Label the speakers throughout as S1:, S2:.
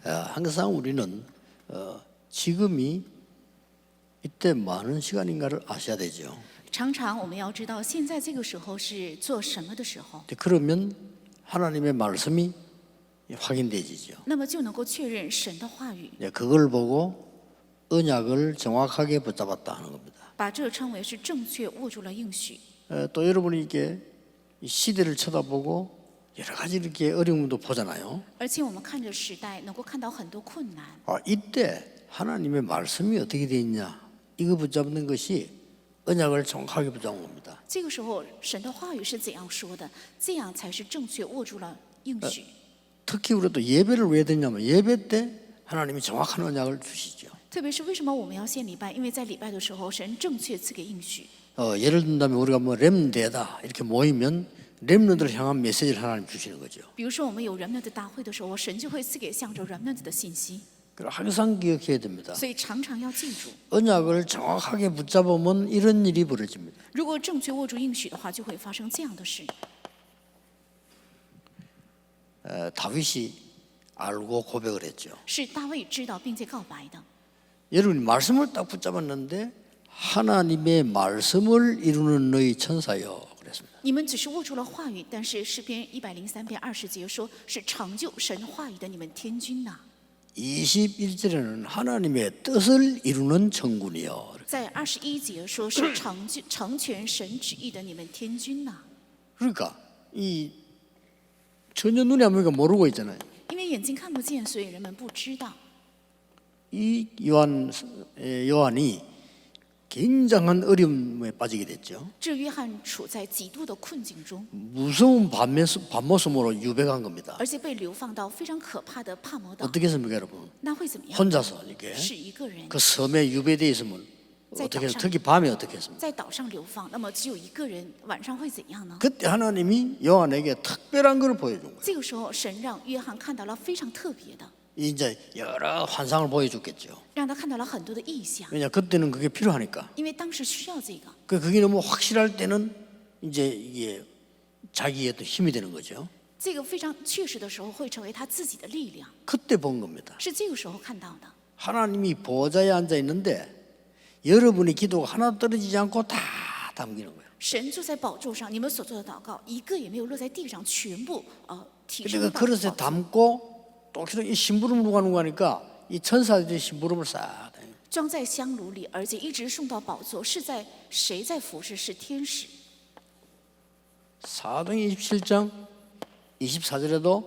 S1: 항상 우리는 지금이 이때 많은 시간인가를 아셔야 되죠.
S2: 常常我们要知道，现在这个时候是做什么的时候，
S1: 그러면 하나님의 말씀이 확인되지죠.
S2: 那么就能够确认神的话语，
S1: 그걸 보고 언약을 정확하게 붙잡았다 하는 겁니다.
S2: 把这称为是正确握住了应许。
S1: 또 여러분이 이게 이 시대를 쳐다보고 여러 가지 이렇게 어려움도 보잖아요.
S2: 而且我们看着时代，能够看到很多困难。
S1: 이때 하나님의 말씀이 어떻게 돼 있냐, 이거 붙잡는 것이 언약을 정확하게 붙잡은 겁니다.
S2: 这个时候，神的话语是怎样说的？这样才是正确握住了应许。
S1: 특히 우리가 또 예배를 왜 드냐면 예배 때 하나님이 정확한 언약을 주시죠.
S2: 特别是为什么我们要献礼拜？因为在礼拜的时候，神正确赐给应许。
S1: 예를 든다면 우리가 뭐 렘데다 이렇게 모이면 렘너들을 향한 메시지를 하나님 주시는 거죠.
S2: 比如说，我们有 remnant 大会的时候，神就会赐给向着 remnant 的信息。
S1: 그래서 항상 기억해야 됩니다.
S2: 所以常常要记住，
S1: 언약을 정확하게 붙잡으면 이런 일이 벌어집니다.
S2: 如果正确握住应许的话，就会发生这样的事。
S1: 다윗이 알고 고백을 했죠.
S2: 是大卫知道并且告白的。
S1: 여러분이 말씀을 딱 붙잡았는데 하나님의 말씀을 이루는 너희 천사여 그랬습니다.
S2: 你们只是握住了话语，但是诗篇103篇20节说是成就神话语的你们天军呐、
S1: 21절에는 하나님의 뜻을 이루는 천군이여.
S2: 在21节说是成全神旨意的你们天军呐、
S1: 그러니까 이 전혀 눈에 안 보니까 모르고 있잖아요.
S2: 因为眼睛看不见，所以人们不知道。
S1: 이 요한이 굉장한 어려움에 빠지게 됐죠.
S2: 这约翰处在极度的困境中，
S1: 무서운 밤모습으로 유배간 겁니다.
S2: 而且被流放到非常可怕的帕摩岛。
S1: 어떻게 했습니까, 여러분?
S2: 那会怎么样？
S1: 혼자서 이렇게
S2: 是一个人
S1: 그 섬에 유배되어 있으면 어떻게 해서 특히 밤에 어떻게 했습니까?
S2: 在岛上流放，那么只有一个人，晚上会怎样呢？
S1: 그때 하나님이 요한에게 특별한 걸 보여준 거예요.
S2: 这个时候，神让约翰看到了非常特别的，
S1: 이제 여러 환상을 보여줬겠죠.
S2: 让他看到了很多的异象，
S1: 왜냐 그때는 그게 필요하니까.
S2: 因为当时需要这个。
S1: 그게 너무 확실할 때는 이제 이게 자기의 또 힘이 되는 거죠.
S2: 这个非常确实的时候，会成为他自己的力量，
S1: 그때 본 겁니다.
S2: 是这个时候看到的。
S1: 하나님이 보좌에 앉아 있는데 여러분의 기도가 하나 떨어지지 않고 다 담기는 거예요.
S2: 神坐在宝座上，你们所做的祷告一个也没有落在地上，全部提
S1: 근데
S2: 升
S1: 그
S2: 到
S1: 그릇에
S2: 宝座。
S1: 담고 또 이 심부름으로 가는 거니까 이 천사들이 심부름을 싹.
S2: 装在香炉里，而且一直送到宝座。是在谁在服侍？是天使。
S1: 사도행 27장 24절에도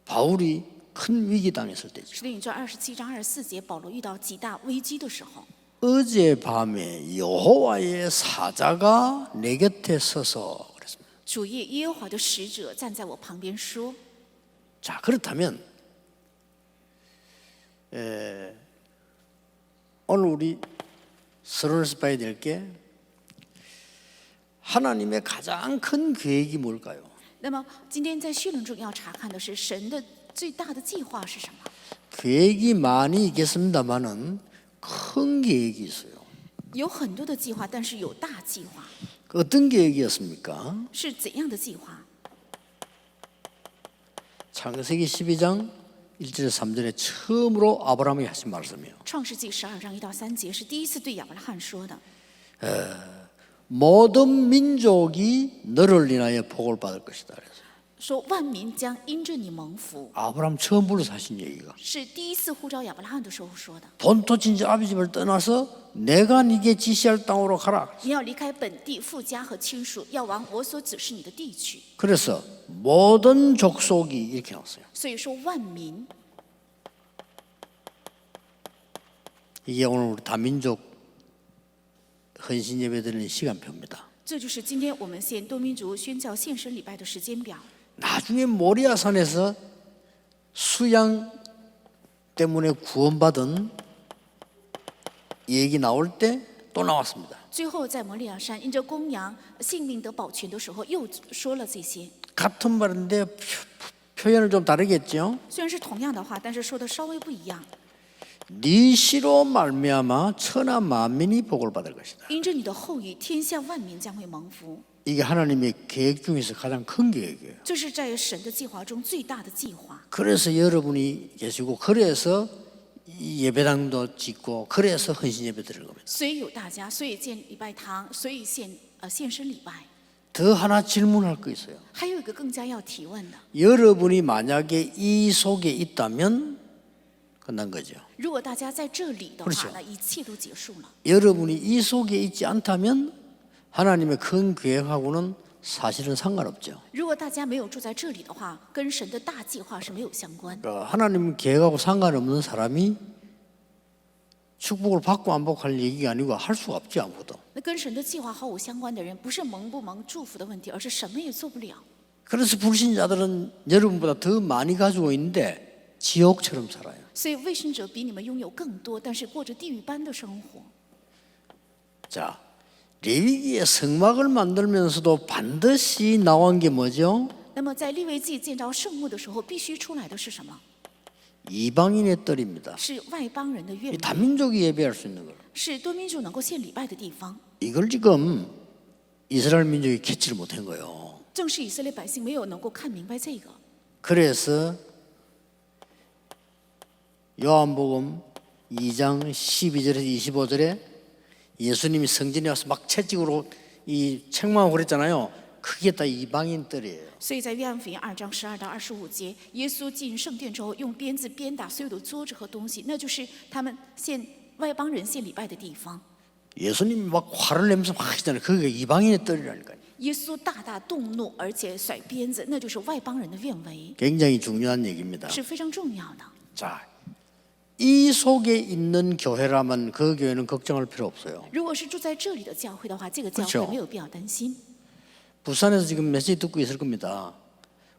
S1: 바울이 큰 위기 당했을 때죠.
S2: 使徒行传27章24节，保罗遇到极大危机的时候，
S1: 어젯밤에 여호와의 사자가 내 곁에 서서 그랬습니다.
S2: 主耶耶和华的使者站在我旁边说：
S1: 자, 그렇다면 오늘 우리 서론에서 봐야 될 게 하나님의 가장 큰 계획이 뭘까요?
S2: 那么今天在绪论中要查看的是神的最大的计划是什么？
S1: 계획이 많이 있겠습니다만은 큰 계획이 있어요.
S2: 有很多的计划，但是有大计划。
S1: 어떤 계획이었습니까?
S2: 是怎样的计划？
S1: 창세기 12장 1절에 3절에 처음으로 아브라함에게 하신 말씀이에요.
S2: 创世纪12章1到3节是第一次对亚伯拉罕说的。
S1: 모든 민족이 너를 인하여 복을 받을 것이다. 그래서
S2: 说万民将因着你蒙福，
S1: 아브라함 처음 불러서 하신 얘기가
S2: 是第一次呼召亚伯拉罕的时候说的。
S1: 본토 친지 아비 집을 떠나서 내가 네게 지시할 땅으로 가라.
S2: 你要离开本地父家和亲属，要往我所指示你的地去。
S1: 그래서 모든 족속이 이렇게 나왔어요.
S2: 所以说万民，
S1: 이게 오늘 우리 다민족 헌신 예배 드리는 시간표입니다.
S2: 这就是今天我们献多民族宣教献神礼拜的时间表。
S1: 나중에 모리아산에서 수양 때문에 구원받은 얘기 나올 때 또 나왔습니다.
S2: 最后在摩利亚山因着公羊性命得保全的时候，又说了这些。
S1: 같은 말인데 표현을 좀 다르겠죠.
S2: 虽然是同样的话，但是说的稍微不一样。
S1: 네 씨로 말미암아 천하 만민이 복을 받을 것이다.
S2: 因着你的后裔，天下万民将会蒙福。
S1: 이게 하나님의 계획 중에서 가장 큰 계획이에요.
S2: 这是在神的计划中最大的计划。
S1: 그래서 여러분이 계시고 그래서 이 예배당도 짓고 그래서 헌신 예배 드리는 겁니다.
S2: 所以有大家，所以建礼拜堂，所以献身礼拜。
S1: 더 하나 질문할 거 있어요.
S2: 还有一个更加要提问的，
S1: 여러분이 만약에 이 속에 있다면 끝난 거죠.
S2: 如果大家在这里的
S1: 그렇죠
S2: 话，那一切都结束了。
S1: 여러분이 이 속에 있지 않다면 하나님의 큰 계획하고는 사실은 상관없죠.
S2: 如果大家没有住在这里的话，跟神的大计划是没有相关。
S1: 그러니까 하나님 계획하고 상관없는 사람이 축복을 받고 안 받고 할 얘기가 아니고 할 수가 없지 아무도.
S2: 那跟神的计划毫无相关的人，不是蒙不蒙祝福的问题，而是什么也做不了。
S1: 그래서 불신자들은 여러분보다 더 많이 가지고 있는데 지옥처럼 살아요.
S2: 所以未信者比你们拥有更多，但是过着地狱般的生活。
S1: 자, 레위기의 성막을 만들면서도 반드시 나온 게 뭐죠?
S2: 那么在利未记建造圣幕的时候，必须出来的是什么？
S1: 이방인의 뜰입니다.
S2: 是外邦人的愿
S1: 이
S2: 望，
S1: 다민족이 예배할 수 있는 걸.
S2: 是多民族能够献礼拜的地方。
S1: 이걸 지금 이스라엘 민족이 캐치를 못한 거예요.
S2: 正是以色列百姓没有能够看明白这个，
S1: 그래서 요한복음 2장 12절에서 25절에 예수님이 성전에 와서 막 채찍으로 이 책망하고 그랬잖아요. 그게 다 이방인 뜰이에요.
S2: 所以在约翰福音2章12到25节，耶稣进圣殿之后，用鞭子鞭打所有的桌子和东西，那就是他们外邦人献礼拜的地方。
S1: 예수님이 막 화를 내면서 막 하시잖아요. 그게 이방인의 뜰이라니까요.
S2: 耶稣大大动怒，而且甩鞭子，那就是外邦人的愿为，
S1: 굉장히 중요한 얘기입니다.
S2: 是非常重要的。
S1: 자, 이 속에 있는 교회라면 그 교회는 걱정할 필요 없어요.
S2: 如果是住在这里的教会的话，这个教
S1: 그렇죠
S2: 会没有必要担心。
S1: 부산에서 지금 메시지 듣고 있을 겁니다.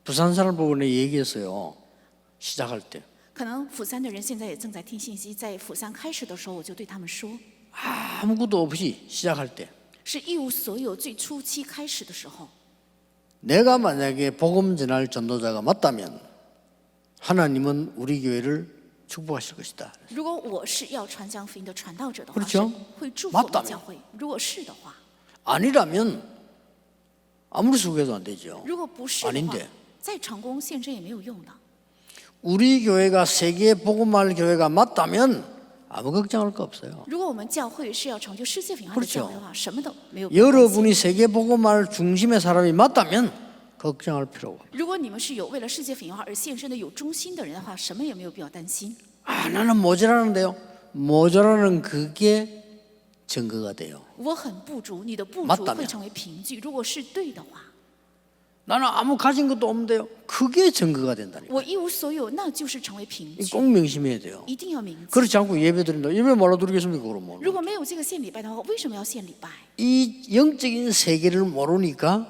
S1: 부산 사람 보고 내 얘기했어요. 시작할 때
S2: 可能釜山的人现在也正在听信息，在釜山开始的时候，我就对他们说，
S1: 아무것도 없이 시작할 때
S2: 是一无所有最初期开始的时候，
S1: 내가 만약에 복음 전할 전도자가 맞다면 하나님은 우리 교회를 축복하실 것이다.
S2: 如果我是要传讲福音的传道者的话，
S1: 그렇죠
S2: 神会祝福我们
S1: 맞다면
S2: 教会。如果是的话，
S1: 아니라면 아무리 수고해도 안 되죠.
S2: 如果不是的话
S1: 아닌데 ，
S2: 再成功献身也没有用的。
S1: 우리 교회가 세계 복음할 교회가 맞다면 아무 걱정할 거 없어요.
S2: 如果我们教会是要成就世界福音的
S1: 그렇죠
S2: 教会的话，什么都没有必要担心。
S1: 여러분이 세계 복음할 중심의 사람이 맞다면 걱정할 필요가 없어요.
S2: 如果你们是有为了世界福音化而献身的有忠心的人的话，什么也没有必要担心。
S1: 아, 나는 모자라는데요. 모자라는 그게 증거가 돼요.
S2: 我很不足，你的不足
S1: 맞다면
S2: 会成为凭据。如果是对的话，
S1: 나는 아무 가진 것도 없는데요. 그게 증거가 된다니까.
S2: 我一无所有，那就是成为凭据，
S1: 꼭 명심해야 돼요.
S2: 一定要铭记。
S1: 그렇지 않고 예배 드린다. 예배 말아 드리겠습니까? 그러면
S2: 如果没有这个献礼拜的话，为什么要献礼拜？
S1: 이 영적인 세계를 모르니까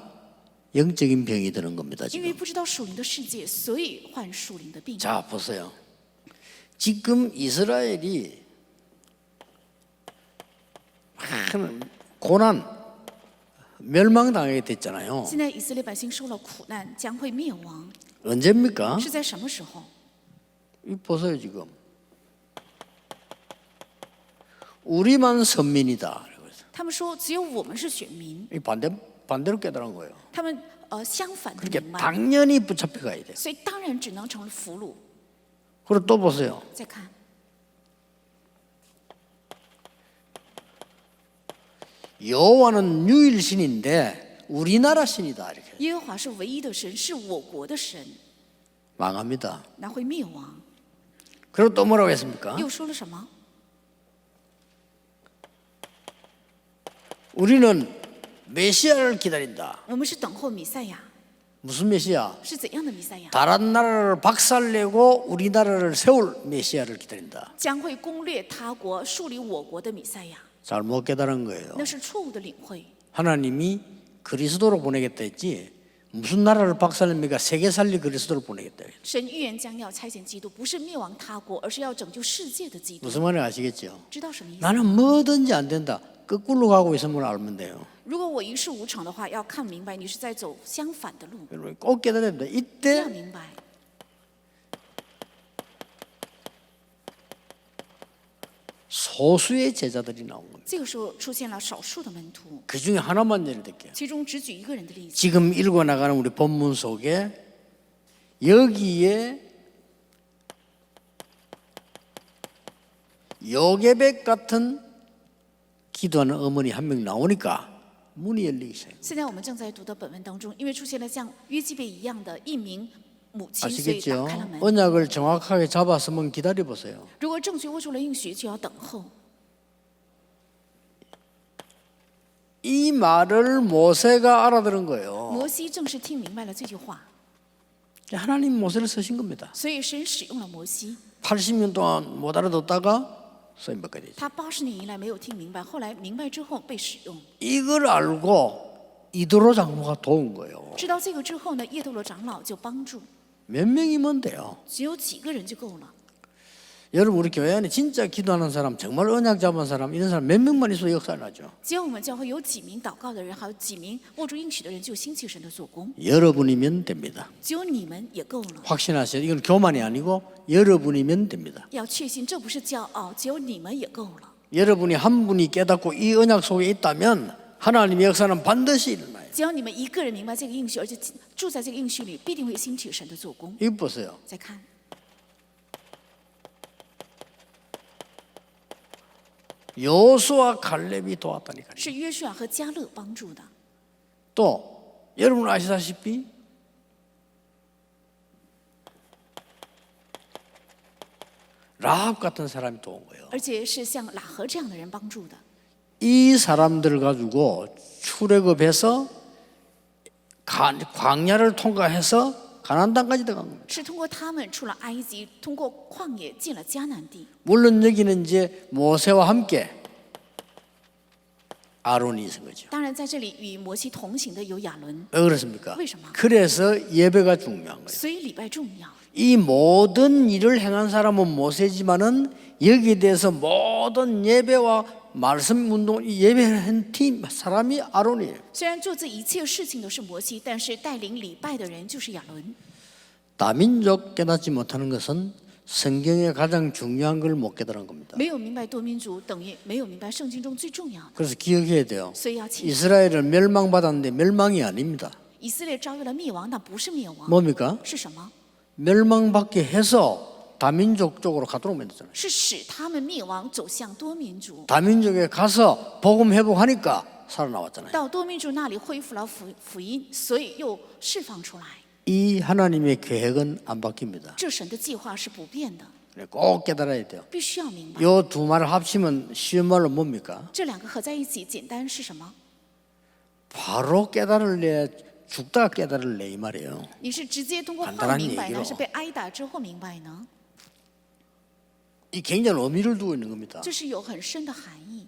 S1: 영적인 병이 드는 겁니다.
S2: 因为
S1: 지금.
S2: 不知道属灵的世界，所以患属灵的病。
S1: 자 보세요. 지금 이스라엘이 큰 고난, 멸망당하게 됐잖아요.
S2: 现在以色列百姓受了苦难，将会灭亡，
S1: 언제입니까?
S2: 是在什么时候？
S1: 이 보세요 지금. 우리만 선민이다.
S2: 他们说只有我们是选民，
S1: 이 반대로 깨달은 거예요.
S2: 他们相反的
S1: 그렇게
S2: 明白，
S1: 당연히 붙잡혀 가야 돼.
S2: 所以当然只能成为俘虏。
S1: 그리고 또 보세요.
S2: 再看，
S1: 여호와는 유일 신인데 우리나라 신이다 이렇게
S2: 耶和华是唯一的神，是我国的神，
S1: 망합니다.
S2: 那会灭亡。
S1: 그리고 또 뭐라고 했습니까?
S2: 又说了什么？
S1: 우리는 메시아를 기다린다.
S2: 我们是等候弥赛亚，
S1: 무슨 메시아?
S2: 是怎样的弥赛亚？
S1: 다른 나라를 박살내고 우리나라를 세울 메시아를 기다린다.
S2: 将会攻略他国、树立我国的弥赛亚，
S1: 잘못 깨달은 거예요.
S2: 那是错误的领会。
S1: 하나님이 그리스도로 보내겠다 했지 무슨 나라를 박살냅니까? 세계 살릴 그리스도를 보내겠다.
S2: 神预言将要差遣基督，不是灭亡他国，而是要拯救世界的基督。
S1: 무슨 말인지 아시겠죠?
S2: 知道什么意思？
S1: 나는 뭐든지 안 된다. 거꾸로 가고 있으면 알면 돼요.
S2: 如果我一事无成的话，要看明白你是在走相反的路，
S1: 여러분 꼭 깨달아야 됩니다.
S2: 要
S1: 이때
S2: 明白。
S1: 소수의 제자들이 나온 겁니다.
S2: 这个时候出现了少数的门徒，
S1: 그 중에 하나만 예를 들게요.
S2: 其中只举一个人的例子。
S1: 지금 읽어나가는 우리 본문 속에 여기에 요게벳 같은 기도하는 어머니 한 명 나오니까 문이 열리기 시작해요.
S2: 现在我们正在读的本文当中，因为出现了像约基贝一样的一名母亲，所以打
S1: 아시겠죠?
S2: 开了门。
S1: 언약을 정확하게 잡았으면 기다려 보세요.
S2: 如果正确握住了应许，就要等候。
S1: 이 말을 모세가 알아들은 거예요.
S2: 摩西正是听明白了这句话，
S1: 하나님 모세를 쓰신 겁니다.
S2: 所以神使用了摩西。
S1: 80년 동안 못 알아듣다가 쓰임 받게 되죠.
S2: 他80年以来没有听明白，后来明白之后被使用。
S1: 이걸 알고 이도로 장로가 도운 거예요.
S2: 知道这个之后呢，叶多罗长老就帮助，
S1: 몇 명이면 돼요.
S2: 只有几个人就够了。
S1: 여러분 우리 교회 안에 진짜 기도하는 사람, 정말 언약 잡은 사람, 이런 사람 몇 명만 있어도 역사 나죠.
S2: 只要我们教会有几名祷告的人，还有几名握住应许的人，就兴起神的做工。
S1: 여러분이면 됩니다.
S2: 只有你们也够了。
S1: 확신하세요. 이건 교만이 아니고 여러분이면 됩니다.
S2: 要确信，这不是骄傲，只有你们也够了。
S1: 여러분이 한 분이 깨닫고 이 언약 속에 있다면 하나님의 역사는 반드시 일어나요.
S2: 只要你们一个人明白这个应许，而且住在这个应许里，必定会兴起神的做工。
S1: 이거 보세요.
S2: 再看，
S1: 여호수아 갈렙이 도왔다니까요.
S2: 是约书亚和迦勒帮助的。
S1: 또 여러분 아시다시피 라합 같은 사람이 도온 거예요.
S2: 而且是像喇合这样的人帮助的。
S1: 이 사람들 가지고 출애굽해서 광야를 통과해서 가나안 땅까지 들어간 겁니다.
S2: 是通过他们出了埃及，通过旷野进了迦南地。
S1: 물론 여기는 이제 모세와 함께 아론이 있은 거죠.
S2: 当然，在这里与摩西同行的有亚伦，
S1: 왜 그렇습니까?
S2: 为什么？
S1: 그래서 예배가 중요한 거예요.
S2: 所以礼拜重要。
S1: 이 모든 일을 행한 사람은 모세지만은 여기에 대해서 모든 예배와 말씀 운동 이 예배한 팀 사람이 아론이에요.
S2: 虽然做这一切事情都是摩西，但是带领礼拜的人就是亚伦。
S1: 다민족 깨닫지 못하는 것은 성경의 가장 중요한 걸 못 깨달은 겁니다.
S2: 没有明白多民族，等于没有明白圣经中最重要的。
S1: 그래서 기억해야 돼요.
S2: 所以要记，
S1: 이스라엘을 멸망받았는데 멸망이 아닙니다.
S2: 以色列遭遇了灭亡，但不是灭亡，
S1: 뭡니까?
S2: 是什么？
S1: 멸망받게 해서 다민족 쪽으로 가도록 만들잖아요.
S2: 是使他们灭亡，走向多民族。
S1: 다민족에 가서 복음 회복하니까 살아나왔잖아요.
S2: 到多民族那里恢复了福音，所以又释放出来。
S1: 이 하나님의 계획은 안 바뀝니다.
S2: 这神的计划是不变的，
S1: 꼭 깨달아야 돼요.
S2: 必须要明白。
S1: 이 두 말을 합치면 쉬운 말로 뭡니까?
S2: 这两个合在一起，简单是什么？
S1: 바로 깨달을래 죽다가 깨달을래 이 말이에요.
S2: 你是直接通过话
S1: 간단한
S2: 明白
S1: 얘기로
S2: 呢，还是被挨打之后明白呢？
S1: 이 굉장한 의미를 두고 있는 겁니다.
S2: 这是有很深的含义。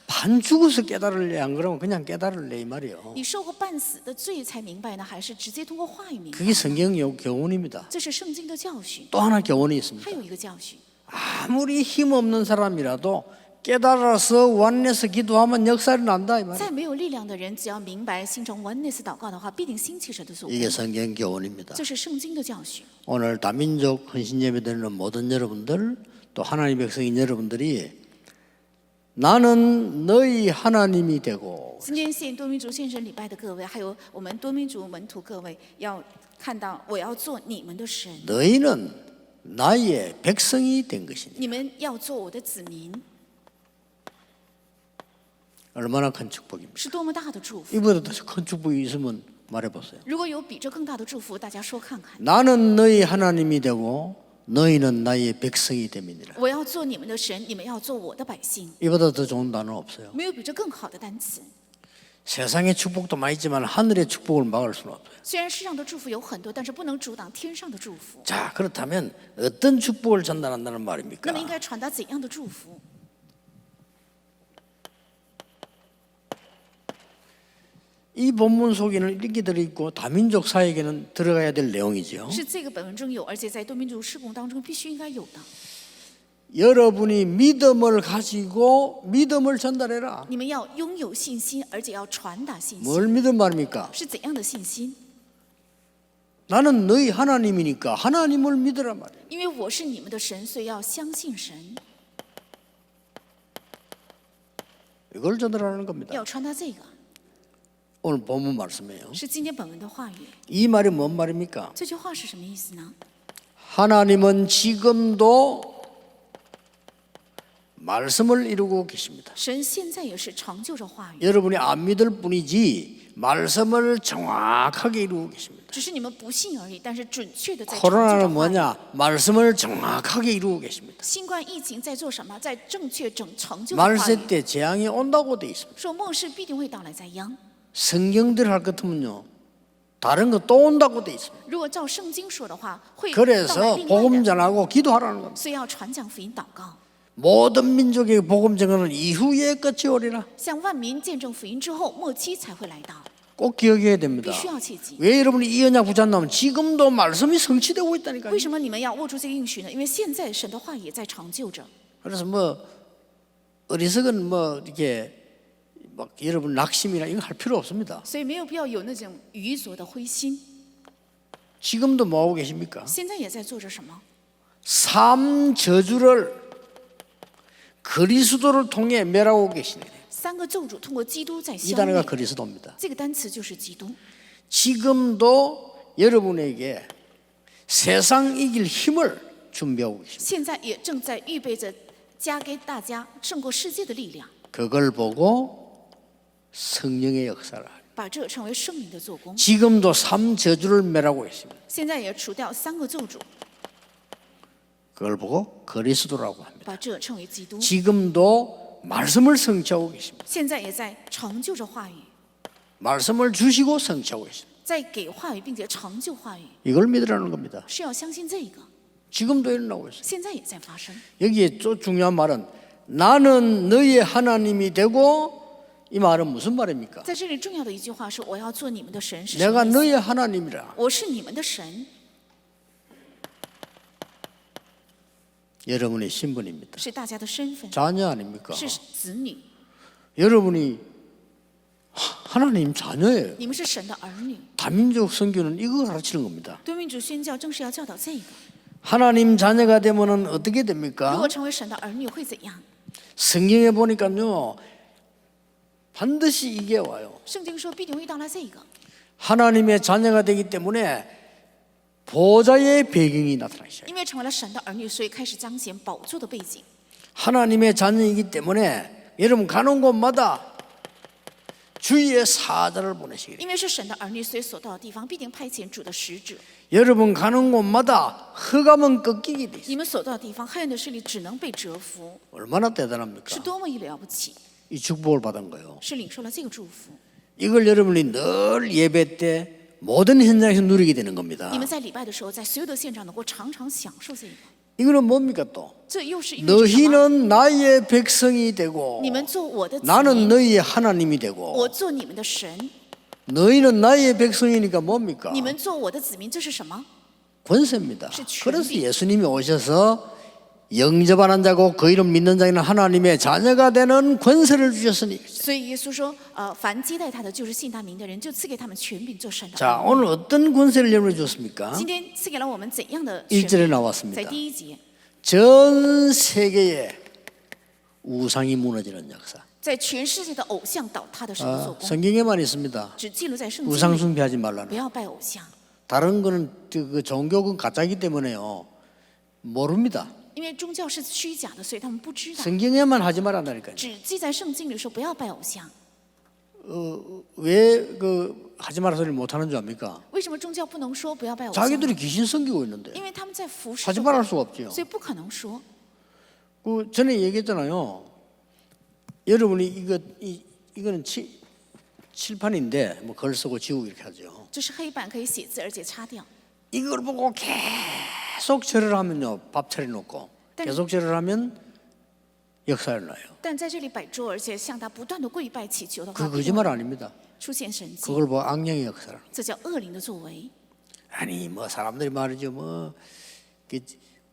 S1: 반 죽어서 깨달을래 안 그러면 그냥 깨달을래 이 말이에요.
S2: 你受过半死的罪才明白呢，还是直接通过话语明白？
S1: 그게 성경 교훈입니다.
S2: 这是圣经的教训。
S1: 또 하나 교훈이 있습니다.
S2: 还有一个教训，
S1: 아무리 힘없는 사람이라도 깨달아서 원내서 기도하면 역사를 난다 이 말이에요.
S2: 再没有力量的人，只要明白心中 oneness 祷告的话，必定兴起神的作
S1: 이게
S2: 工。
S1: 성경 교훈입니다.
S2: 这是圣经的教训。
S1: 오늘 다민족 헌신 예배드리는 모든 여러분들 또 하나님의 백성인 여러분들이 나는 너희 하나님이 되고
S2: 今天献多民族献神礼拜的各位，还有我们多民族门徒各位，要看到我要做你们的神，
S1: 너희는 나의 백성이 된 것이니
S2: 你们要做我的子民，
S1: 얼마나 큰 축복입니다.
S2: 是多么大的祝福！
S1: 이보다 더 큰 축복이 있으면 말해보세요.
S2: 如果有比这更大的祝福，大家说看看。
S1: 나는 너희 하나님이 되고 너희는 나의 백성이 됨이니라.
S2: 我要做你们的神，你们要做我的百姓。
S1: 이보다 더 좋은 단어 없어요.
S2: 没有比这更好的单词。
S1: 세상의 축복도 많이 있지만 하늘의 축복을 막을 수는 없어요.
S2: 虽然世上的祝福有很多，但是不能阻挡天上的祝福。
S1: 자, 그렇다면 어떤 축복을 전달한다는 말입니까?
S2: 那么应该传达怎样的祝福？
S1: 이 본문 속에는 이렇게 들어있고 다민족 사역에는 들어가야 될 내용이죠.
S2: 是这个本文中有，而且在多民族事工当中必须应该有的。
S1: 여러분이 믿음을 가지고 믿음을 전달해라.
S2: 你们要拥有信心，而且要传达信心。
S1: 뭘 믿음 말입니까?
S2: 是怎样的信心？
S1: 나는 너희 하나님이니까 하나님을 믿으라 말이에요.
S2: 因为我是你们的神，所以要相信神。
S1: 이걸 전달하는 겁니다.
S2: 要传达这个，
S1: 오늘 본문 말씀이에요.
S2: 是今天本文的话语。
S1: 이 말이 뭔 말입니까?
S2: 这句话是什么意思呢？
S1: 하나님은 지금도 말씀을 이루고 계십니다.
S2: 神现在也是成就着话语，
S1: 여러분이 안 믿을 뿐이지 말씀을 정확하게 이루고 계십니다.
S2: 只是你们不信而已。但是准确的在成就
S1: 코로나는
S2: 着话语。
S1: 뭐냐? 말씀을 정확하게 이루고 계십니다.
S2: 新冠疫情在做什么？在正确成就着话
S1: 말세
S2: 语。
S1: 때 재앙이 온다고 돼 있습니다.
S2: 说末世必定会到来灾殃。
S1: 성경대로 할 것 같으면요, 다른 거 또 온다고 돼 있습니다.
S2: 如果照圣经说的话，会到来
S1: 그래서
S2: 另外
S1: 복음
S2: 的。
S1: 전하고 기도하라는 겁니다.
S2: 所以要传讲福音祷告，
S1: 모든 민족에게 복음 전하는 이후에 끝이 오리라.
S2: 向万民见证福音之后，末期才会来到，
S1: 꼭 기억해야 됩니다.
S2: 必须要切记。
S1: 왜 여러분이 이 언약 붙잡냐면 지금도 말씀이 성취되고 있다니까요.
S2: 为什么你们要握住这个应许呢？因为现在神的话也在成就着。
S1: 그래서 뭐 어리석은 뭐 이렇게 막 여러분 낙심이나 이거 할 필요 없습니다.
S2: 所以没有必要有那种愚拙的灰心。
S1: 지금도 뭐 하고 계십니까?
S2: 现在也在做着什么？
S1: 삼 저주를 그리스도를 통해 멸하고 계시네.
S2: 三个咒诅通过基督在
S1: 이
S2: 消
S1: 단어가
S2: 灭。
S1: 그리스도입니다.
S2: 这个单词就是基督。
S1: 지금도 여러분에게 세상 이길 힘을 준비하고 계십니다.
S2: 现在也正在预备着加给大家胜过世界的力量，
S1: 그걸 보고 성령의 역사를
S2: 把这称为圣灵的做工。
S1: 지금도 삼 저주를 멸하고 있습니다.
S2: 现在也除掉三个咒诅，
S1: 그걸 보고 그리스도라고 합니다.
S2: 把这称为基督。
S1: 지금도 말씀을 성취하고 계십니다.
S2: 现在也在成就着话语，
S1: 말씀을 주시고 성취하고 계십니다.
S2: 在给话语，并且成就话语，
S1: 이걸 믿으라는 겁니다.
S2: 是要相信这个。
S1: 지금도 일어나고 있어요.
S2: 现在也在发生。
S1: 여기에 또 중요한 말은 나는 너의 하나님이 되고, 이 말은 무슨 말입니까?
S2: 在这里重要的一句话是：“我要做你们的神。”是什
S1: 내가
S2: 么意思？
S1: 너의 하나님이라.
S2: 我是你们的神，
S1: 여러분의 신분입니다.
S2: 是大家的身份，
S1: 자녀 아닙니까?
S2: 是子女。
S1: 여러분이 하나님 자녀예요.
S2: 你们是神的儿女。
S1: 다민족 선교는 이거 가르치는 겁니다.
S2: 对民主宣教正是要教导这个。
S1: 하나님 자녀가 되면은 어떻게
S2: 如
S1: 됩니까?
S2: 果成为神的儿女会怎样？
S1: 성경에 보니까요, 반드시 이게 와요.
S2: 圣经说必定会到来这个。
S1: 하나님의 자녀가 되기 때문에 보좌의 배경이 나타나기 시작해요.
S2: 因为成为了神的儿女，所以开始彰显宝座的背景。
S1: 하나님의 자녀이기 때문에 여러분 가는 곳마다 주의 사자를 보내시기.
S2: 因为是神的儿女，所以所到的地方必定派遣主的使者。
S1: 여러분 가는 곳마다 흑암은 꺾이게 돼 있어요.
S2: 你们所到的地方，黑暗的势力只能被折服，
S1: 얼마나
S2: 是
S1: 대단합니까?
S2: 多么了不起！
S1: 이 축복을 받은 거예요.
S2: 是领受了这个祝福。
S1: 이걸 여러분이 늘 예배 때 모든 현장에서 누리게 되는 겁니다.
S2: 你们在礼拜的时候，在所有的现场能够常常享受这个。
S1: 이거는 뭡니까 또?
S2: 这又是因为是什么？
S1: 너희는 나의 백성이 되고
S2: 你们做我的子
S1: 나는
S2: 民，
S1: 너희의 하나님이 되고
S2: 我做你们的神。
S1: 너희는 나의 백성이니까 뭡니까?
S2: 你们做我的子民，这是什么？
S1: 권세입니다.
S2: 시权利.
S1: 그래서 예수님이 오셔서 영접하는 자고 그 이름 믿는 자에는 하나님의 자녀가 되는 권세를 주셨으니.
S2: 所以耶稣说，凡接待他的，就是信他名的人，就赐给他们权柄做神的
S1: 자,
S2: 儿女。
S1: 오늘 어떤 권세를 여러분이 줬습니까?
S2: 今天赐给了我们怎样的权
S1: 1절에
S2: 柄？
S1: 나왔습니다.
S2: 在第一节，
S1: 전 세계에 우상이 무너지는 역사.
S2: 在全世界的偶像倒塌的神的做工，
S1: 성경에만 있습니다.
S2: 只记录在圣经
S1: 우상
S2: 里，
S1: 숭배하지
S2: 不
S1: 말라는.
S2: 要拜偶像，
S1: 다른 거는 그 종교는 가짜이기 때문에요. 모릅니다.
S2: 因为宗教是虚假的，所以他们不知道。
S1: 성경에만 하지 말란다니까요.
S2: 只记在圣经里说不要拜偶像。
S1: 왜 그 하지 말라 소리를 못 하는 줄 압니까?
S2: 为什么宗教不能说不要拜偶像？
S1: 자기들이 귀신 섬기고 있는데
S2: 因为他们在服侍
S1: 하지
S2: 众
S1: 말할 수가 없지요.
S2: 所以不可能说。
S1: 그 전에 얘기했잖아요. 여러분이 이거는 칠판인데 뭐 글 쓰고 지우고 이렇게 하죠.
S2: 这是黑板可以写字，而且擦掉。
S1: 이걸 보고 계속 절을 하면요, 밥 차려놓고 계속 절을 하면 역사를 나요.
S2: 但在这里摆桌，而且向他不断的跪拜祈求的话，
S1: 그 거짓말 아닙니다.
S2: 出现神迹，
S1: 그걸 보고 악령의 역사를.
S2: 这叫恶灵的作为。
S1: 아니 뭐 사람들이 말이죠, 뭐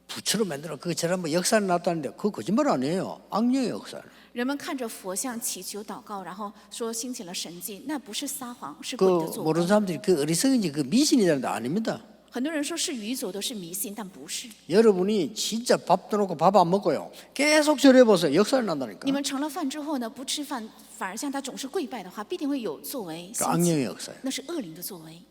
S1: 부처로 만들어 그처럼 뭐 역사를 놨다는데 그 거짓말 아니에요. 악령의 역사를.
S2: 人们看着佛像祈求祷告，然后说兴起了神迹，那不是撒谎，是
S1: 그
S2: 鬼的作
S1: 모르는
S2: 为。
S1: 사람들이 그 어리석은지 그 미신이라는 데 아닙니다.
S2: 很多人说是愚拙的，是迷信，但不是。
S1: 여러분이 진짜 밥도 놓고 밥 안 먹고요. 계속 절해보세요. 역사를 난다니까.
S2: 你们成了饭之后呢，不吃饭，反而像他总是跪拜的话，必定会有作为。
S1: 그 악령의 역사예요.
S2: 那是恶灵的作为。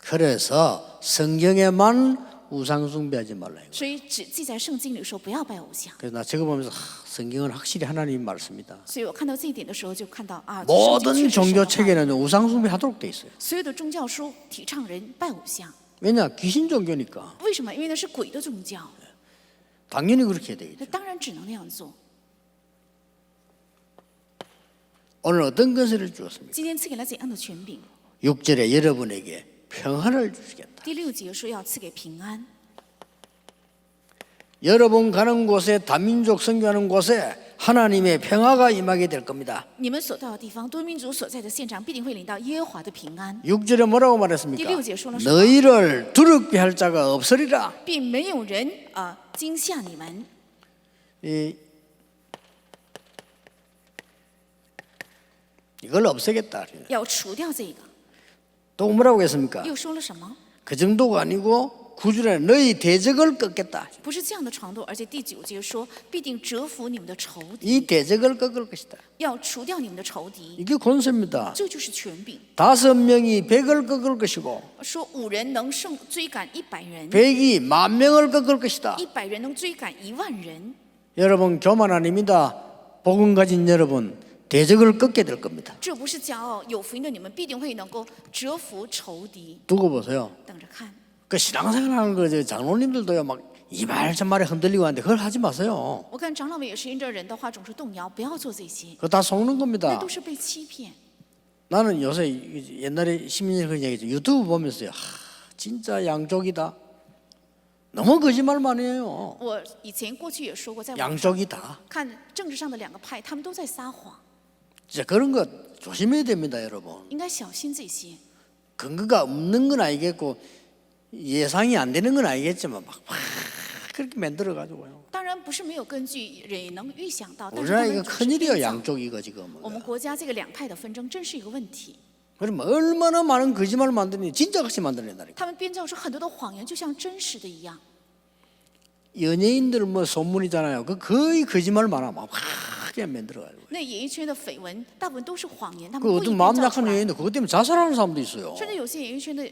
S1: 그래서 성경에만 우상 숭배하지 말라.
S2: 所以只记在圣经里说不要拜偶像。
S1: 그래서 나 저거 보면서 성경은 확실히 하나님 말씀이다.
S2: 所以我看到这一点的时候，就看到啊，
S1: 모든
S2: 圣经确实是
S1: 종교
S2: 神的话
S1: 체계는 우상 숭배하도록 돼 있어요.
S2: 所有的宗教书提倡人拜偶像，
S1: 왜냐? 귀신 종교니까
S2: 为什么？因为那是鬼的宗教，
S1: 당연히 그렇게 돼 있죠.
S2: 那当然只能那样做。
S1: 오늘 어떤 것을 주었습니까?
S2: 今天赐给了怎样的权柄？
S1: 6절에 여러분에게 평안을 주시겠다.
S2: 第6节说要赐给平安。
S1: 여러분 가는 곳에 다민족 선교하는 곳에 하나님의 평화가 임하게 될 겁니다.
S2: 你们所到的地方，多民族所在的现场，必定会领到耶和华的平安，
S1: 6절에 뭐라고 말했습니까?
S2: 第6节说了什么？
S1: 너희를 두렵게 할 자가 없으리라.
S2: 并没有人惊吓你们。
S1: 이걸 없애겠다.
S2: 要除掉这个。
S1: 또 뭐라고 했습니까?
S2: 又说了什么？
S1: 그 정도가 아니고 9절에 너희 대적을 꺾겠다.
S2: 不是这样的程度，而且第9节说必定折服你们的仇敌，
S1: 이 대적을 꺾을 것이다.
S2: 要除掉你们的仇敌，
S1: 이게 권세입니다.
S2: 这就是权柄。
S1: 5명이 100을 꺾을 것이고
S2: 说5人能追赶100人，
S1: 100이 10,000명을 꺾을 것이다.
S2: 100人能追赶10000人。
S1: 여러분 교만 아닙니다. 복음 가진 여러분 대적을 꺾게 될 겁니다.
S2: 这不是骄傲，有福音的你们必定会能够折服仇敌。
S1: 두고 보세요.
S2: 等着看，
S1: 그 신앙생활하는 거 장로님들도요 막 이 말 저 말에 흔들리고 하는데 그걸 하지 마세요.
S2: 我看长老们也是因着人的话总是动摇，不要做这些，
S1: 그거 다 속는
S2: 那
S1: 겁니다.
S2: 都是被欺骗。
S1: 나는 요새 옛날에 10년 전에 그런 얘기했죠. 유튜브 보면서요. 진짜 양쪽이다. 너무 거짓말만 해요.
S2: 我以前过去也说过，在网上
S1: 양쪽이다.
S2: 看政治上的2个派，他们都在撒谎，
S1: 진짜 그런 거 조심해야 됩니다, 여러분.
S2: 应该小心这些。
S1: 근거가 없는 건 알겠고 예상이 안 되는 건 알겠지만 막 그렇게 만들어 가지고요.
S2: 当然不是没有根据，也能预想到，但是
S1: 우리나라
S2: 他
S1: 이거
S2: 们总是
S1: 큰일이에요,
S2: 编造。
S1: 양쪽 이거 지금.
S2: 我们国家这个2派的纷争真是一个问题，
S1: 그러면 얼마나 많은 거짓말을 만드니 진짜 같이 만들어낸다니까.
S2: 他们编造出很多的谎言，就像真实的一样。
S1: 연예인들 뭐 소문이잖아요. 그 거의 거짓말 많아. 막 그냥 만들어 가지고.
S2: 那演艺圈的绯闻大部分都是谎言，他们
S1: 그
S2: 故意
S1: 어떤
S2: 编
S1: 마음
S2: 造出
S1: 약한
S2: 来。
S1: 연예인들 그것 때문에 자살하는 사람도 있어요.
S2: 甚至有些演艺圈的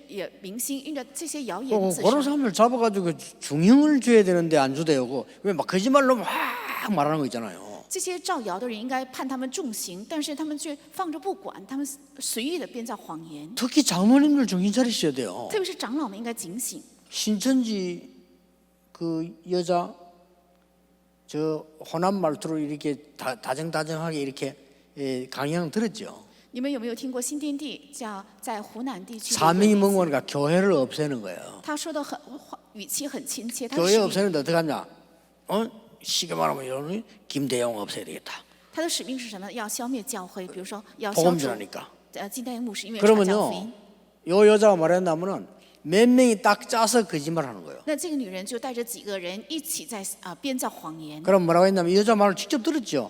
S2: 明星，因着这些谣言自
S1: 그런
S2: 杀。
S1: 사람들 잡아가지고 중형을 줘야 되는데 안 주대요. 왜 막 거짓말로 막 말하는 거 있잖아요.
S2: 这些造谣的人应该判他们重刑，但是他们却放着不管，他们随意的编造谎言。
S1: 특히 장모님들 정신 차리셔야 돼요.
S2: 特别是长老们应该警醒。
S1: 신천지 그 여자 저 호남 말투로 이렇게 다정다정하게 이렇게 강연 들었죠.
S2: 你们有没有听过新天地叫在湖南地区的一个
S1: 사명이
S2: 女子
S1: 뭔가 교회를 없애는 거예요.
S2: 他说的语气很亲切，他的
S1: 교회
S2: 使命
S1: 없애는데 어떻게 하냐? 쉽게 말하면 이거는 김대영 없애야 되겠다.
S2: 他的使命是什么？要消灭教会，比如说要消除
S1: 복음주라니까.
S2: 金代牧师，因为传教福
S1: 그러면요,
S2: 音。
S1: 요 여자가 말했다면은 몇 명이 딱 짜서 거짓말하는 거예요.
S2: 那这个女人就带着几个人一起在编造谎言。
S1: 그럼 뭐라고 했냐면 이 여자 말을 직접 들었죠.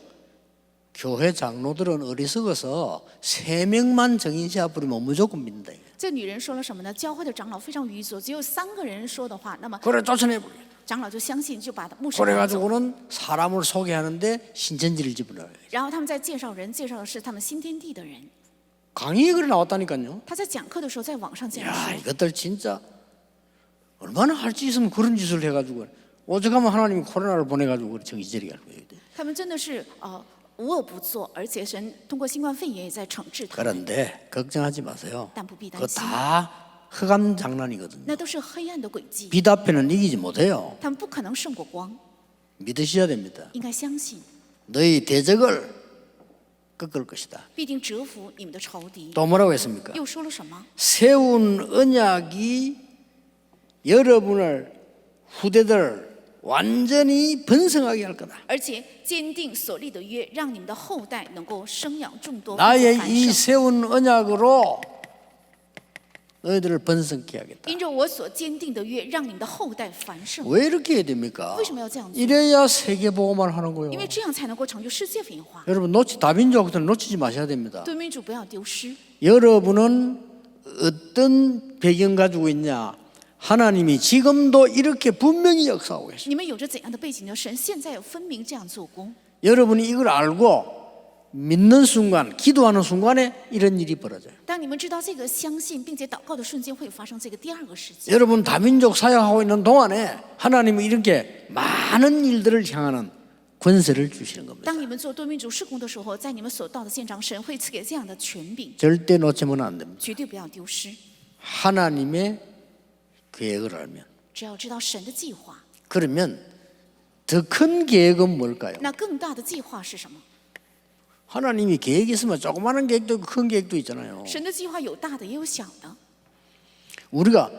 S1: 교회 장로들은 어리석어서 3명만 정인시아 부리면 무조건 믿는다.
S2: 这女人说了什么呢？教会的长老非常愚拙，只有3个人说的话，那么
S1: 그래 쫓아내버려.
S2: 长老就相信，就把牧师赶走。
S1: 그래가지고는 사람을 소개하는데 신천지를 집어넣어요.
S2: 然后他们在介绍人，介绍的是他们新天地的人。
S1: 강의에 그래 나왔다니까요.
S2: 他在讲课的时候，在网上这样
S1: 야
S2: 说。
S1: 이것들 진짜 얼마나 할 수 있으면 그런 짓을 해가지고 오죽하면 하나님이 코로나를 보내가지고 정신차리게 할 거예요.
S2: 他们真的是无恶不作，而且神通过新冠肺炎也在惩治他们，
S1: 그런데 걱정하지 마세요.
S2: 但不必担
S1: 그거
S2: 心，
S1: 다 흑암 장난이거든요.
S2: 那都是黑暗的诡计，
S1: 빛 앞에는 이기지 못해요.
S2: 他们不可能胜过光，
S1: 믿으셔야 됩니다.
S2: 应该相信，
S1: 너희 대적을 꺾을 것이다.
S2: 必定折服你们的仇敌。
S1: 또 뭐라고 했습니까?
S2: 又说了什么？
S1: 세운 언약이 여러분을 후대들 완전히 번성하게 할 거다.
S2: 而且坚定所立的约，让你们的后代能够生养众多，
S1: 나의
S2: 繁
S1: 이
S2: 盛。
S1: 세운 언약으로 너희들을 번성케 하겠다.
S2: 因着我所坚定的约，让你们的后代繁盛。
S1: 왜 이렇게 해야 됩니까?
S2: 为什么要这样做？
S1: 이래야 세계 보고만 하는
S2: 因
S1: 거예요.
S2: 为这样才能够成就世界文化。
S1: 여러분 다민족들 놓치지 마셔야 됩니다.
S2: 对民主不要丢失。
S1: 여러분은 어떤 배경 가지고 있냐? 하나님이 지금도 이렇게 분명히 역사하고 계십니다.
S2: 你们有着怎样的背景呢？神现在有分明这样做工。
S1: 여러분이 이걸 알고 믿는 순간, 기도하는 순간에 이런 일이 벌어져요.
S2: 当你们知道这个相信并且祷告的瞬间，会发生这个第二个事情。
S1: 여러분 다민족 사역하고 있는 동안에 하나님은 이렇게 많은 일들을 향하는 권세를 주시는 겁니다.
S2: 当你们做多民族事工的时候，在你们所到的现场，神会赐给这样的权柄，
S1: 절대 놓치면 안 됩니다.
S2: 绝对不要丢失。
S1: 하나님의 계획을 알면.
S2: 只要知道神的计划，
S1: 그러면 더 큰 계획은 뭘까요?
S2: 那更大的计划是什么？
S1: 하나님이 계획이 있으면 조그마한 계획도 있고 큰 계획도 있잖아요.
S2: 神的计划有大的也有小的。
S1: 우리가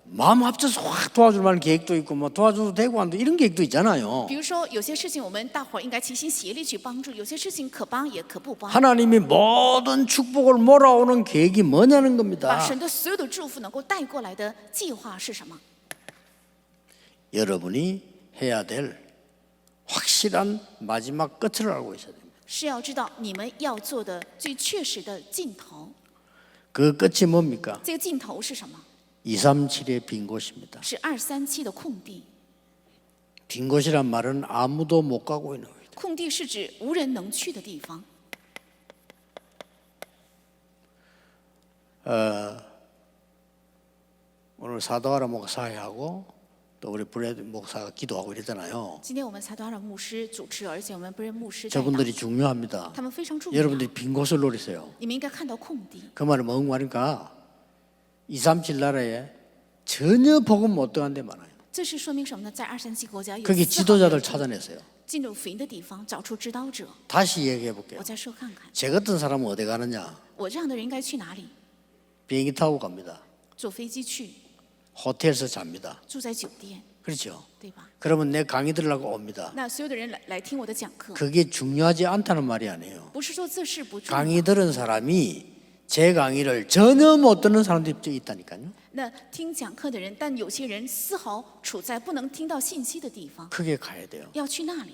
S1: 마음 합쳐서 확 도와줄 만한 계획도 있고 뭐 도와줘도 되고 안 돼 이런 계획도 있잖아요.
S2: 比如说，有些事情我们大伙儿应该齐心协力去帮助，有些事情可帮也可不帮。
S1: 하나님이 모든 축복을 몰아오는 계획이 뭐냐는
S2: 把
S1: 겁니다.
S2: 神的所有的祝福能够带过来的计划是什么？
S1: 여러분이 해야 될 확실한 마지막 끝을 알고 있어야 됩니다.
S2: 是要知道你们要做的最确实的尽头。
S1: 그 끝이 뭡니까?
S2: 这个尽头是什么？
S1: 237의 빈 곳입니다.
S2: 是237的空地。
S1: 빈 곳이란 말은 아무도 못 가고 있는 거예요.
S2: 空地是指无人能去的地方。
S1: 오늘 사도하라 목사하고 또 우리 브레드 목사가 기도하고 이랬잖아요.
S2: 今天我们才多少牧师主持，而且我们不是牧师带
S1: 저분들이
S2: 领，
S1: 중요합니다.
S2: 他们非常重要。
S1: 여러분들이 빈 곳을 노리세요.
S2: 你们应该看到空地，
S1: 그 말은 뭔 말인가? 237 나라에 전혀 복음 못 들어간 데 많아요.
S2: 这是说明什么呢？在237国家有
S1: 거기
S2: 丝毫没有
S1: 지도자들 찾아냈어요.
S2: 进入福音的地方，找出指导者。
S1: 다시 얘기해 볼게요.
S2: 我再说看看，
S1: 제 같은 사람은 어디 가느냐?
S2: 我这样的人应该去哪里？
S1: 비행기 타고 갑니다.
S2: 坐飞机去，
S1: 호텔에서 잡니다.
S2: 住在酒店，
S1: 그렇죠?
S2: 对吧？
S1: 그러면 내 강의 들으려고 옵니다.
S2: 那所有的人来听我的讲课，
S1: 그게 중요하지 않다는 말이 아니에요.
S2: 不是说这事不重要。
S1: 강의 들은 사람이 제 강의를 전혀 못 듣는 사람들이 있다니까요.
S2: 那听讲课的人，但有些人丝毫处在不能听到信息的地方，
S1: 크게 가야 돼요.
S2: 要去那里。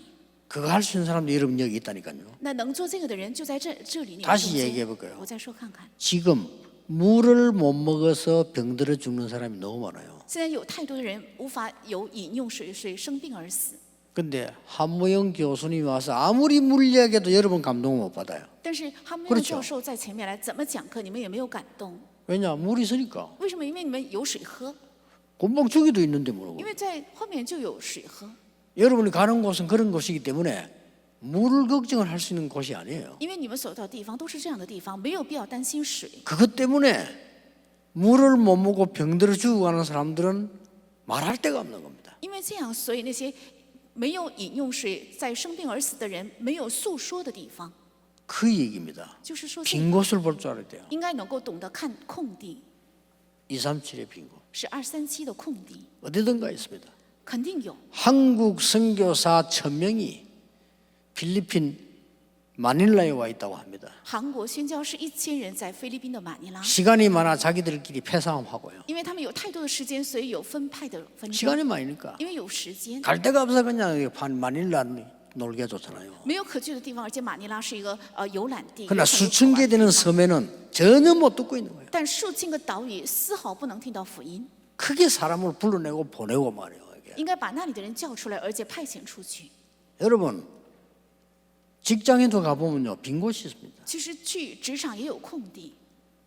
S1: 그거 할 수 있는 사람도 여러분 여기 있다니까요.
S2: 那能做这个的人就在这里。你们
S1: 다시
S2: 中间
S1: 얘기해 볼까요?
S2: 我再说看看，
S1: 지금 물을 못 먹어서 병들어 죽는 사람이 너무 많아요.
S2: 现在有太多的人无法有饮用水生病而死。
S1: 근데 한무영 교수님이 와서 아무리 물 이야기해도 여러분 감동을 못 받아요.
S2: 但是哈姆
S1: 그렇
S2: 尔
S1: 죠
S2: 教授在前面来怎么讲课，你们也没有感动。
S1: 왜냐? 물이 있으니까.
S2: 为什么？因为你们有水喝，
S1: 곤봉 주기도 있는데 뭐라고.
S2: 因为在后面就有水喝。
S1: 여러분이 가는 곳은 그런 곳이기 때문에 물을 걱정을 할 수 있는 곳이 아니에요.
S2: 因为你们所到的地方都是这样的地方，没有必要担心水。
S1: 그것 때문에 물을 못 먹고 병들어 죽어가는 사람들은 말할 데가 없는 겁니다.
S2: 因为这样，所以那些没有饮用水在生病而死的人，没有诉说的地方，
S1: 그 얘기입니다.
S2: 就是说这
S1: 빈 곳을 볼 줄 알아야 돼요.
S2: 应该能够懂得看空地，
S1: 237의 빈 곳.
S2: 是237的空地，
S1: 어디든가 있습니다.
S2: 肯定有。
S1: 한국 선교사 1000명이 필리핀 마닐라에 와 있다고 합니다.
S2: 韩国宣教士1000人在菲律宾的马尼拉，
S1: 시간이 많아 자기들끼리 패싸움하고요.
S2: 因为他们有太多的时间，所以有分派的纷争。
S1: 시간이 많으니까
S2: 因为有时间，
S1: 갈 데가 없어 그냥 마닐라 놀게 해줬잖아요.
S2: 没有可去的地方，而且马尼拉是一个游览地。
S1: 그러나
S2: 有很多
S1: 수천
S2: 可
S1: 개
S2: 玩的
S1: 되는
S2: 地方
S1: 섬에는 전혀 못 듣고 있는 거예요.
S2: 但数千个岛屿丝毫不能听到福音，
S1: 크게 사람을 불러내고 보내고 말이에요. 이게.
S2: 应该把那里的人叫出来，而且派遣出去。
S1: 여러분 직장에도 가보면요 빈 곳이 있습니다.
S2: 其实去职场也有空地，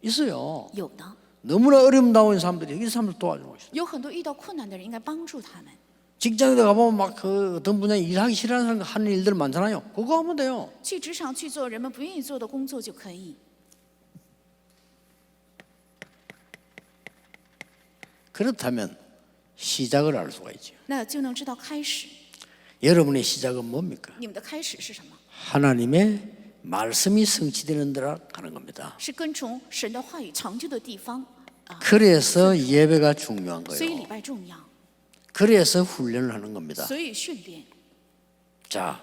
S1: 있어요.
S2: 有的
S1: 너무나 어려움 사람들이 이 사람들 도와주고 있어요.
S2: 有很多遇到困难的人，应该帮助他们。
S1: 직장에도 가보면 막 그 어떤 분야 일하기 싫어하는 사람 하는 일들 많잖아요. 그거 하면 돼요.
S2: 去职场去做人们不愿意做的工作就可以。
S1: 그렇다면 시작을 알 수가 있죠.
S2: 那就能知道开始，
S1: 여러분의 시작은 뭡니까?
S2: 你们的开始是什么？
S1: 하나님의 말씀이 성취되는 데로 가는 겁니다.
S2: 是跟从神的话语成就的地方，
S1: 그래서 예배가 중요한
S2: 所以礼
S1: 거예요.
S2: 拜重要，
S1: 그래서 훈련을 하는 겁니다.
S2: 所以训练。
S1: 자,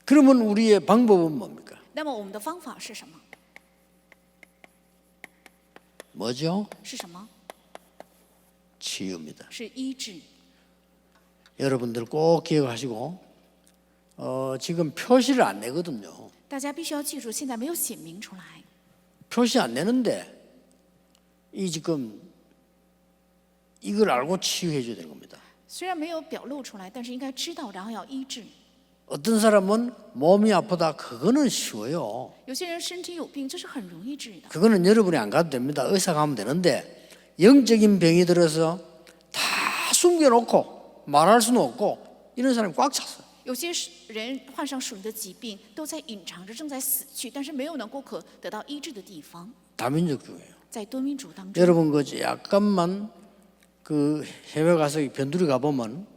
S1: 그러면 우리의 방법은 뭡니까?
S2: 那么我们的方法是什么？
S1: 뭐죠?
S2: 是什么？
S1: 치유입니다.
S2: 是医治。
S1: 여러분들 꼭 기억하시고 지금 표시를 안 내거든요.
S2: 大家必须要记住，现在没有显明出来，
S1: 표시 안 내는데 이 지금 이걸 알고 치유해 줘야 되는 겁니다.
S2: 虽然没有表露出来，但是应该知道，然后要医治。
S1: 어떤 사람은 몸이 아프다. 그거는 쉬워요.
S2: 有些人身体有病，这是很容易治的。
S1: 그거는 여러분이 안 가도 됩니다. 의사 가면 되는데 영적인 병이 들어서 다 숨겨놓고 말할 수는 없고 이런 사람이 꽉 찼어요.
S2: 有些人患上属灵的疾病，都在隐藏着，正在死去，但是没有能够可得到医治的地方。
S1: 다민족교회예요.
S2: 在多民主当中，
S1: 여러분 그 약간만 그 해외 가서 변두리 가보면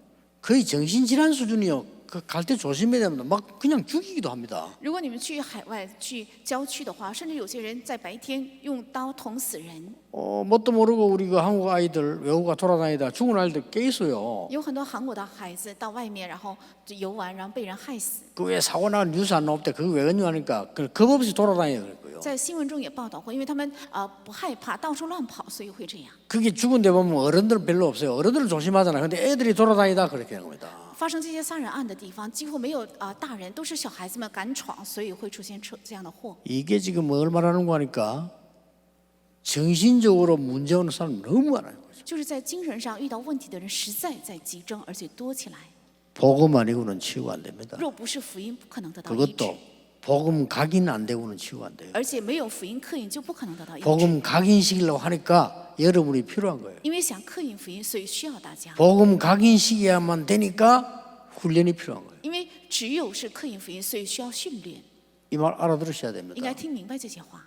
S1: 거의 정신질환 수준이요. 그 갈 때 조심해야 됩니다. 막 그냥 죽이기도 합니다.
S2: 如果你们去海外、去郊区的话，甚至有些人在白天用刀捅死人。
S1: 뭣도 모르고 우리 그 한국 아이들 외국가 돌아다니다 죽은 아이들 꽤 있어요.
S2: 有很多韩国的孩子到外面，然后游玩，然后被人害死。
S1: 그 왜 사고 나는 뉴스 안 나올 때 그거 왜 그러냐니까 겁 없이 돌아다녀야 될 거예요.
S2: 在新闻中也报道过，因为他们不害怕，到处乱跑，所以会这样。
S1: 그게 죽은 데 보면 어른들은 별로 없어요. 어른들은 조심하잖아요. 근데 애들이 돌아다니다 그렇게 하는 겁니다.
S2: 发生这些杀人案的地方，几乎没有大人，都是小孩子们敢闯，所以会出现这样的祸。
S1: 이게 지금 뭘 말하는 거 하니까 정신적으로 문제 오는 사람 너무 많아요.
S2: 就是在精神上遇到问题的人实在在激增，而且多起来。
S1: 복음 아니고는 치유가 안 됩니다.
S2: 若不是福音，不可能得到医治。
S1: 그것도 복음 각인 안 되고는 치유가 안 돼요.
S2: 而且没有福音刻印，就不可能得到医治。
S1: 복음 각인시키려고 하니까 여러분이 필요한 거예요.
S2: 因为想刻印福音，所以需要大家。
S1: 복음 각인시켜야만 되니까 훈련이 필요한 거예요.
S2: 因为只有是刻印福音，所以需要训练。
S1: 이 말 알아들으셔야
S2: 应
S1: 됩니다.
S2: 该听明白这些话。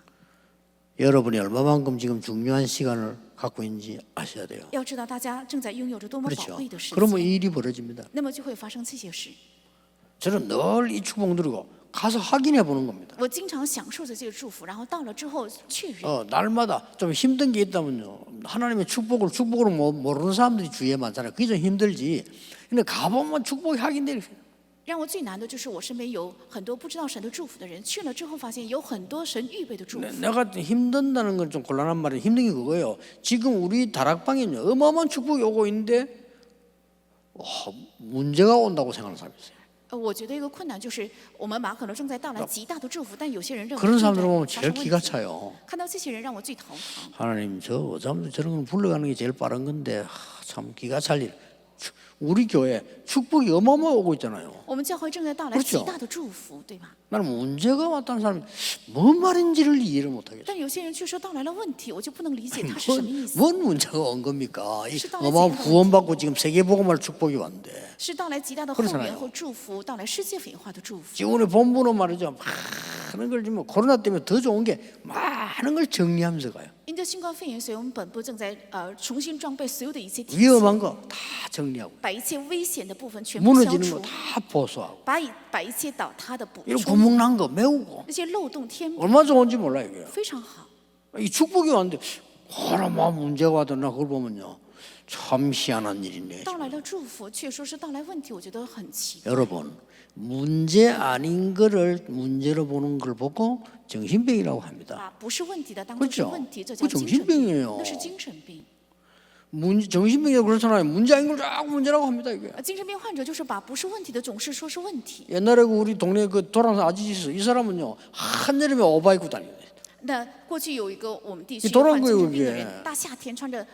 S1: 여러분이 얼마만큼 지금 중요한 시간을 갖고 있는지 아셔야 돼요.
S2: 要知道大家正在拥有着多么宝
S1: 그렇죠.
S2: 贵的时
S1: 그러면
S2: 间，
S1: 이 일이 벌어집니다.
S2: 那么就会发生这些事。
S1: 저는 늘 이 축복 누리고 가서 확인해 보는 겁니다.
S2: 我经常享受着这个祝福，然后到了之后确认。
S1: 날마다 좀 힘든 게 있다면요. 하나님의 축복을 모르는 사람들이 주위에 많잖아요. 그게 좀 힘들지. 근데 가보면 축복이 확인돼요.
S2: 让我最难的就是我身边有很多不知道神的祝福的人，去了之后发现有很多神预备的祝福。
S1: 내가 힘든다는 건 좀 곤란한 말이에요. 힘든 게 그거예요. 지금 우리 다락방에는 어마어마한 축복이 오고 있는데 문제가 온다고 생각하는 사람이 있어요.
S2: 我觉得一个困难就是我们马可能正在到来极大的祝福，但有些人认为
S1: 그런
S2: 正
S1: 사람들
S2: 在
S1: 보면
S2: 发
S1: 제일
S2: 生
S1: 기가
S2: 问题。
S1: 차요.
S2: 看到这些人让我最头疼。
S1: 하나님 저 어쩌면 저런 건 불러가는 게 제일 빠른 건데 참 기가 찰 일. 우리 교회 축복이 어마어마하게 오고 있잖아요.
S2: 我们教会正在到来
S1: 그렇죠
S2: 极大的祝福，对吧？
S1: 나는 문제가 왔다는 사람이 뭔 말인지를 이해를 못하겠어요.
S2: 但有些人却说到来了问题，我就不能理解他是什么意思。
S1: 뭔 문제가 온 겁니까? 이
S2: 시간의
S1: 어마어마한
S2: 지혜가
S1: 구원받고 지금 세계복음할 축복이 왔는데
S2: 是到来极大的后
S1: 그렇잖아요
S2: 援和祝福，到来世界文化的祝福。
S1: 지금 오늘 본부는 말이죠. 많은 걸 지금 코로나 때문에 더 좋은 게 많은 걸 정리하면서 가요.
S2: 因着新冠肺炎，所以我们本部正在重新装备所有的一切体系，
S1: 위험한 거 다 정리하고
S2: 把一切危险的部分全部消
S1: 무너지는
S2: 除
S1: 거 ，다 보수하고
S2: 把一切倒塌的补
S1: 이런
S2: 充，
S1: 구멍 난 거 메우고
S2: 那些漏洞填补，
S1: 얼마나 좋은지 몰라요 이게.
S2: 非常好。
S1: 이 축복이 왔는데 하나만 문제가 와도나 그걸 보면요 참 희한한 일이네.
S2: 到来了祝福，却说是到来问题，我觉得很奇怪。
S1: 여러분 문제 아닌 거를 문제로 보는 걸 보고 정신병이라고 합니다.
S2: 把不是问题的当做是
S1: 그렇죠
S2: 问题，这叫
S1: 그
S2: 精神病，
S1: 정신병이에요.
S2: 那是精神病。
S1: 정신병이 그렇잖아요. 문제 아닌 걸 자꾸 문제라고 합니다 이게.
S2: 精神病患者就是把不是问题的总是说是问题。
S1: 옛날에 그 우리 동네 그 돌아가는 아저씨 있어. 이 사람은요 한여름에 오바 입고 다니네.
S2: 那过去有一个我们地区
S1: 이 돌아온
S2: 患精
S1: 거예요
S2: 神病的
S1: 그게.
S2: 人，大夏天穿着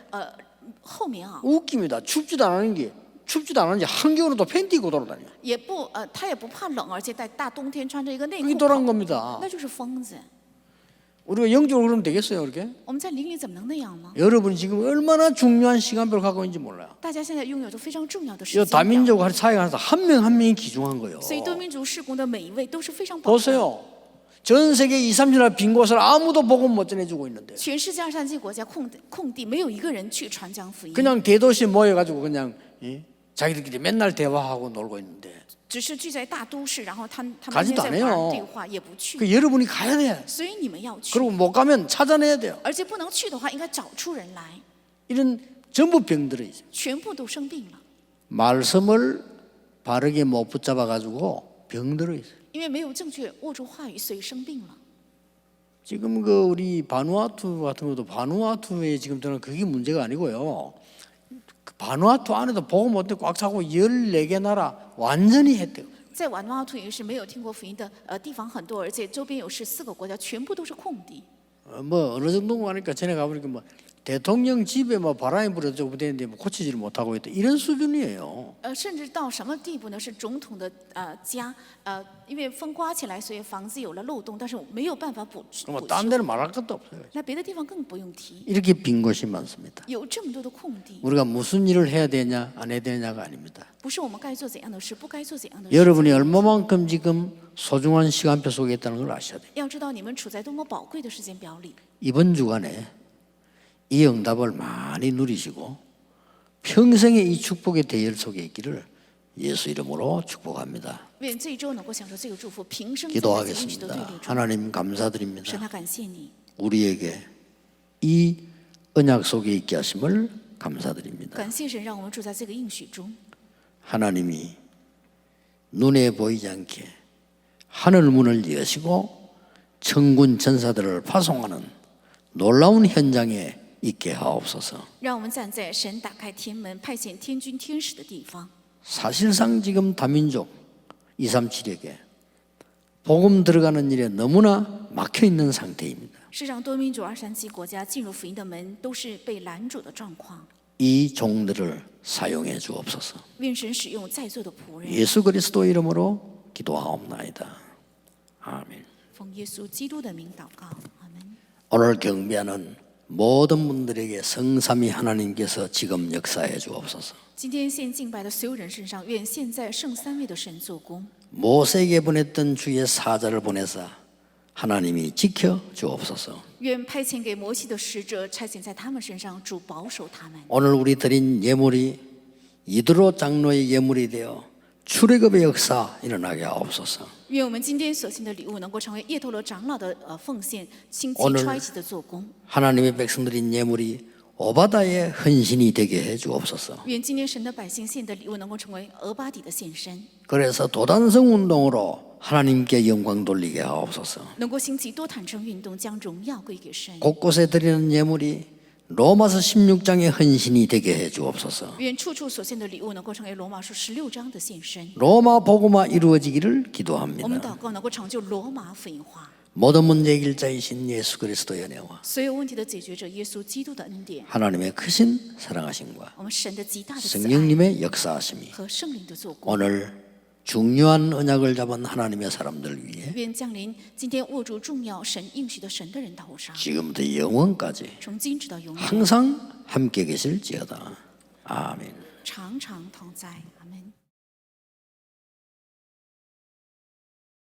S2: 厚棉袄，
S1: 웃깁니다. 춥지도 않았는지 한겨울에도 팬티 입고 돌아다녀.
S2: 他也不怕冷，而且在大冬天穿着一个内
S1: 그게
S2: 裤
S1: 돌아온
S2: 跑，
S1: 겁니다.
S2: 那就是疯子。
S1: 우리가 영적으로 그러면 되겠어요 그렇게?
S2: 我们在灵里怎么能那样呢？
S1: 여러분이 지금 얼마나 중요한 시간표를 갖고 있는지 몰라요.
S2: 大家现在拥有着非常重要的
S1: 이
S2: 时间表，
S1: 다민족 사회가 하나서 한 명 한 명이 귀중한 거예요.
S2: 所以多民族事工的每一位都是非常宝贵的。
S1: 보세요. 전 세계 2, 3년 빈 곳을 아무도 복음 못 전해주고 있는데
S2: 全世界23个国家空地，没有一个人去传讲福音，
S1: 그냥 대도시 모여가지고 그냥 자기들끼리 맨날 대화하고 놀고 있는데
S2: 只是聚在大都市，然后他们
S1: 가지도
S2: 天天在
S1: 않아요
S2: 玩对话，也不去。
S1: 그 여러분이 가야 돼.
S2: 所以你们要去，
S1: 그리고 못 가면 찾아내야 돼요.
S2: 而且不能去的话，应该找出人来。
S1: 이런 전부 병들어 있어요.
S2: 全部都生病了，
S1: 말씀을 바르게 못 붙잡아가지고 병들어 있어요.
S2: 因为没有正确握住话语，所以生病了。
S1: 지금 그 우리 바누아투 같은 것도 바누아투에 지금 저는 그게 문제가 아니고요. 그 바누아투 안에도 복음 못해 꽉 차고 14개 나라 완전히 했대요.
S2: 在瓦努阿图也是没有听过福音的地方很多，而且周边有14个国家，全部都是空地。
S1: 뭐 어느 정도가 하니까 전에 가보니까 뭐 대통령 집에 뭐 바람이 불어서 되는데 뭐 고치지를 못하고 있다 이런 수준이에요.
S2: 甚至到什么地步呢？是总统的家因为风刮起来，所以房子有了漏洞，但是没有办法补
S1: 뭐
S2: 修。
S1: 딴 데는 말할 것도 없어요.
S2: 那别的地方更不用提，
S1: 이렇게 빈 곳이 많습니다.
S2: 有这么多的空地，
S1: 우리가 무슨 일을 해야 되냐 안 해야 되냐가 아닙니다.
S2: 不是我们该做怎样的事，不该做怎样的事。
S1: 여러분이 얼마만큼 지금 소중한 시간표 속에 있다는 걸 아셔야 돼요.
S2: 要知道你们处在多么宝贵的时间表里。
S1: 이번 주간에 이 응답을 많이 누리시고 평생의 이 축복의 대열 속에 있기를 예수 이름으로 축복합니다.
S2: 愿这一周能够享受这个祝福，平生在这应许的对
S1: 기도하겠습니다.
S2: 立中。
S1: 하나님 감사드립니다.
S2: 神啊，感谢你，
S1: 우리에게 이 언약 속에 있게 하심을 감사드립니다.
S2: 感谢神，让我们住在这个应许中。
S1: 하나님이 눈에 보이지 않게 하늘 문을 여시고 천군 천사들을 파송하는 놀라운 현장에 있게 하옵소서.
S2: 让我们站在神打开天门、派遣天军天使的地方。
S1: 사실상 지금 다민족 237에게 복음 들어가는 일에 너무나 막혀 있는 상태입니다.
S2: 是让多民族237国家进入福音的门都是被拦阻的状况。
S1: 이 종들을 사용해 주옵소서.
S2: 愿神使用在座的仆人，
S1: 예수 그리스도 이름으로 기도하옵나이다. 아멘.
S2: 奉耶稣基督的名祷告，阿门。
S1: 오늘 경배하는 모든 분들에게 성삼위 하나님께서 지금 역사해 주옵소서.
S2: 今天献敬拜的所有人身上，愿现在圣三位的神做工。
S1: 모세에게 보냈던 주의 사자를 보내사 하나님이 지켜 주옵소서.
S2: 愿派遣给摩西的使者差遣在他们身上，主保守他们。
S1: 오늘 우리 드린 예물이 이드로 장로의 예물이 되어 출애굽의 역사 일어나게 하옵소서.
S2: 愿我们今天所献的礼物能够成为叶头罗长老的奉献，兴起
S1: 오늘
S2: 创起的做工。
S1: 하나님의 백성들인 예물이 오바다의 헌신이 되게 해 주옵소서.
S2: 愿今天神的百姓献的礼物能够成为俄巴底的献身，
S1: 그래서 도단성 운동으로 하나님께 영광 돌리게 하옵소서.
S2: 能够兴起多坦诚运动，将荣耀归给神。
S1: 곳곳에 드리는 예물이 로마서 16장의 헌신이 되게 해 주옵소서.
S2: 愿处处所献的礼物能够成为罗马书16章的献身。
S1: 로마 복음화 이루어지기를
S2: 我们
S1: 기도합니다.
S2: 祷告能够成就罗马福音化。
S1: 모든 문제 해결자이신 예수 그리스도의 은혜와
S2: 所有问题的解决者耶稣基督的恩典，
S1: 하나님의 크신 사랑하심과
S2: 我们神的极大的慈爱
S1: 성령님의 역사하심이
S2: 和圣灵的做工，
S1: 오늘 중요한 언약을 잡은 하나님의 사람들 위해
S2: 愿降临今天握住重要神应许的神的人头上，
S1: 지금부터 영원까지
S2: 从今直到永远，
S1: 항상 함께 계실지어다. 아멘.
S2: 常常同在。阿门。